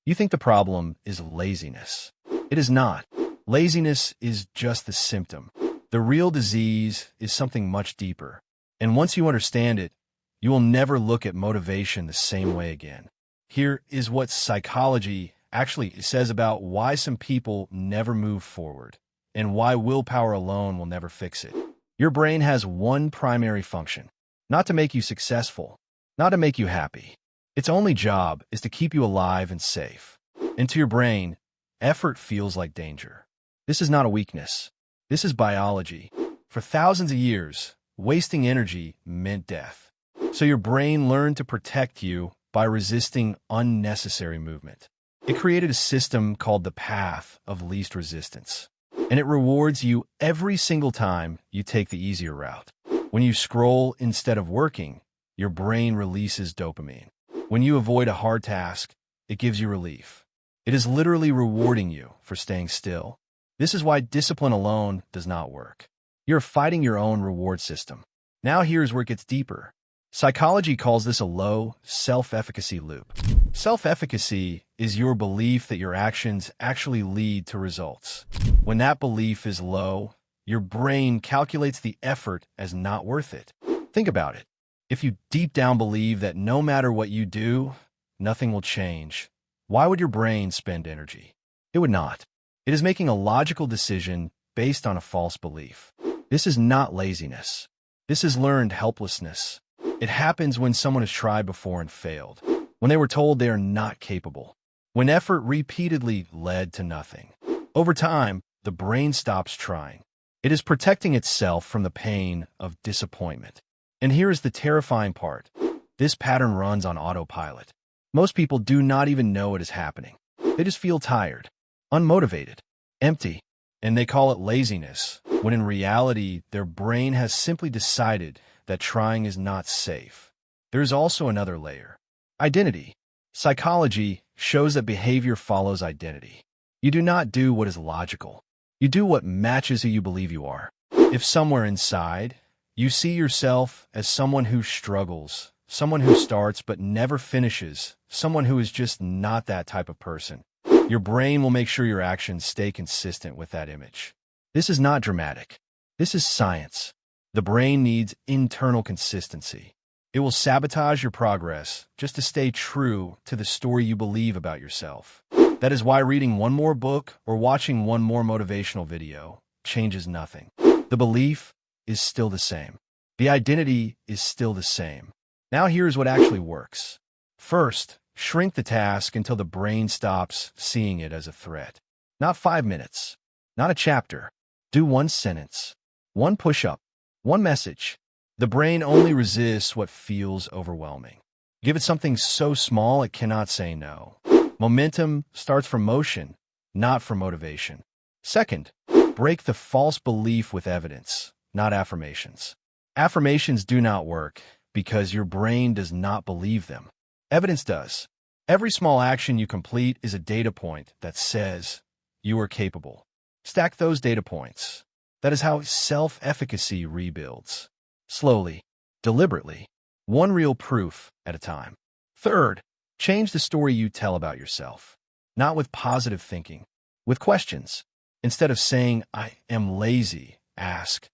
You think the problem is laziness. It is not. Laziness is just the symptom. The real disease is something much deeper. And once you understand it, you will never look at motivation the same way again. Here is what psychology actually says about why some people never move forward and why willpower alone will never fix it. Your brain has one primary function: not to make you successful, not to make you happy. Its only job is to keep you alive and safe. And to your brain, effort feels like danger. This is not a weakness. This is biology. For thousands of years, wasting energy meant death. So your brain learned to protect you by resisting unnecessary movement. It created a system called the path of least resistance. And it rewards you every single time you take the easier route. When you scroll instead of working, your brain releases dopamine. When you avoid a hard task, it gives you relief. It is literally rewarding you for staying still. This is why discipline alone does not work. You're fighting your own reward system. Now here's where it gets deeper. Psychology calls this a low self-efficacy loop. Self-efficacy is your belief that your actions actually lead to results. When that belief is low, your brain calculates the effort as not worth it. Think about it. If you deep down believe that no matter what you do, nothing will change, why would your brain spend energy? It would not. It is making a logical decision based on a false belief. This is not laziness. This is learned helplessness. It happens when someone has tried before and failed, when they were told they are not capable, when effort repeatedly led to nothing. Over time, the brain stops trying. It is protecting itself from the pain of disappointment. And here is the terrifying part. This pattern runs on autopilot. Most people do not even know it is happening. They just feel tired, unmotivated, empty, and they call it laziness, when in reality, their brain has simply decided that trying is not safe. There is also another layer. Identity. Psychology shows that behavior follows identity. You do not do what is logical. You do what matches who you believe you are. If somewhere inside, you see yourself as someone who struggles, someone who starts but never finishes, someone who is just not that type of person, your brain will make sure your actions stay consistent with that image. This is not dramatic. This is science. The brain needs internal consistency. It will sabotage your progress just to stay true to the story you believe about yourself. That is why reading one more book or watching one more motivational video changes nothing. The belief is still the same. The identity is still the same. Now here's what actually works. First, shrink the task until the brain stops seeing it as a threat. Not 5 minutes, not a chapter. Do one sentence, one push-up, one message. The brain only resists what feels overwhelming. Give it something so small it cannot say no. Momentum starts from motion, not from motivation. Second, break the false belief with evidence, not affirmations. Affirmations do not work because your brain does not believe them. Evidence does. Every small action you complete is a data point that says you are capable. Stack those data points. That is how self-efficacy rebuilds. Slowly, deliberately, one real proof at a time. Third, change the story you tell about yourself. Not with positive thinking, with questions. Instead of saying, "I am lazy," ask,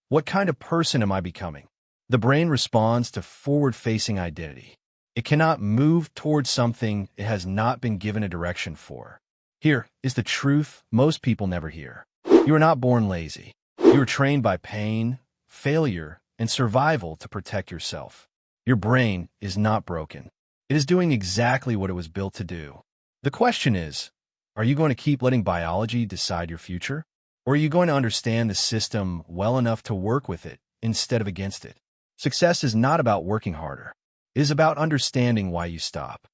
"What kind of person am I becoming?" The brain responds to forward-facing identity. It cannot move towards something it has not been given a direction for. Here is the truth most people never hear. You are not born lazy. You are trained by pain, failure, and survival to protect yourself. Your brain is not broken. It is doing exactly what it was built to do. The question is, are you going to keep letting biology decide your future? Or are you going to understand the system well enough to work with it instead of against it? Success is not about working harder. It is about understanding why you stop.